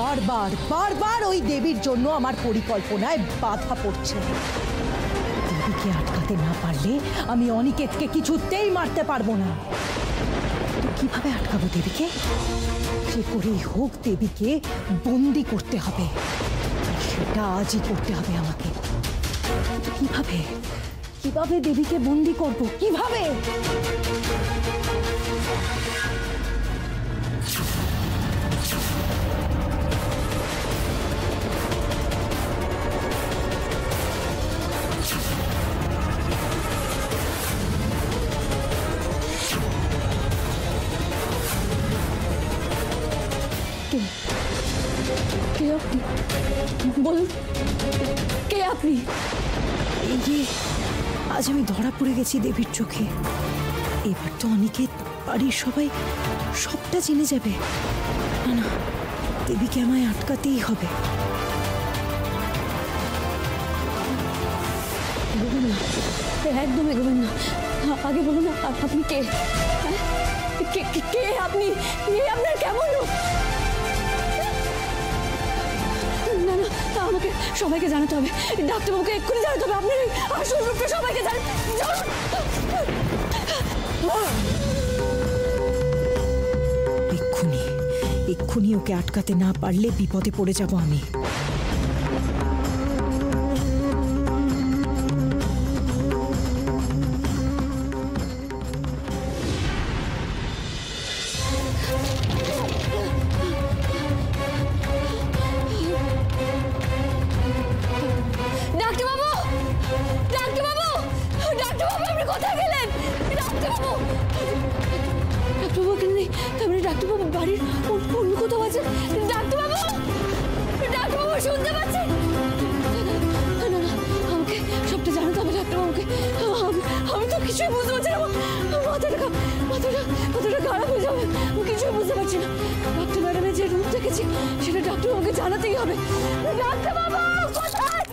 বারবার বারবার ওই দেবীর জন্য আমার পরিকল্পনায় বাধা পড়ছে। দেবীকে আটকাতে না পারলে আমি অনিকেতকে কিছুতেই মারতে পারবো না। তো কিভাবে আটকাবো দেবীকে? যে করেই হোক দেবীকে বন্দি করতে হবে, সেটা আজই করতে হবে আমাকে। কিভাবে কিভাবে দেবীকে বন্দি করব? কিভাবে? কে আপনি? বলুন, কে আপনি? এই যে আজ আমি ধরা পড়ে গেছি দেবীর চোখে। এবার তো অনিকেত, বাড়ির সবাই সবটা জেনে যাবে। না না, দেবীকে আমায় আটকাতেই হবে। এগোবেন না, একদম এগোবেন না। আগে বলুন আপনি কে? কে আপনি? আপনার কেমন লোক? না না, আমাকে সবাইকে জানাতে হবে। ডাক্তারবাবুকে এক্ষুনি জানাতে হবে। আপনার আসল রূপটা সবাইকে এক্ষুনি ওকে আটকাতে না পারলে বিপদে পড়ে যাব আমি। ডাক্তারবাবু বাড়ির অন্য কোথাও আছে? ডাক্তারবাবু, ডাক্তারবাবু শুনতে পাচ্ছেন? না না, আমাকে সবটা জানাতে হবে ডাক্তারবাবুকে। আমি তো কিছুই বুঝতে পারছি না। মাথাটা খারাপ হয়ে যাবে। আমি কিছুই বুঝতে পারছি না। ডাক্তার ম্যাডামের যে রূপ দেখেছি সেটা ডাক্তারবাবুকে জানাতেই হবে। ডাক্তারবাবু কোথায়?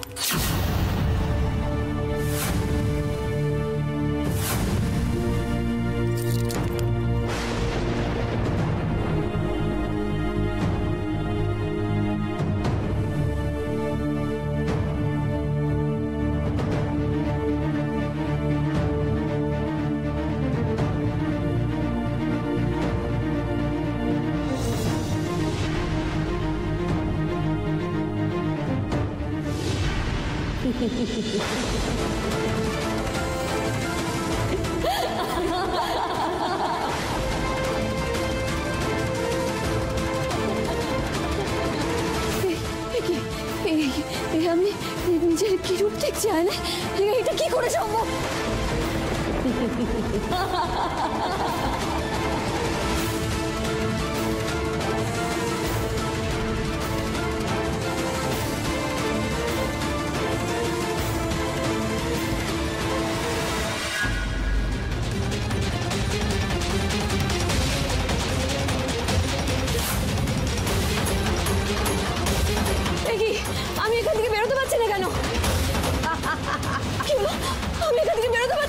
আমি নিজের কি রূপ দেখছি? এটা কি করে সম্ভব? আমি এখান থেকে বেরোতে পারছি না কেন? আমি এখান থেকে বেরোতে পারছি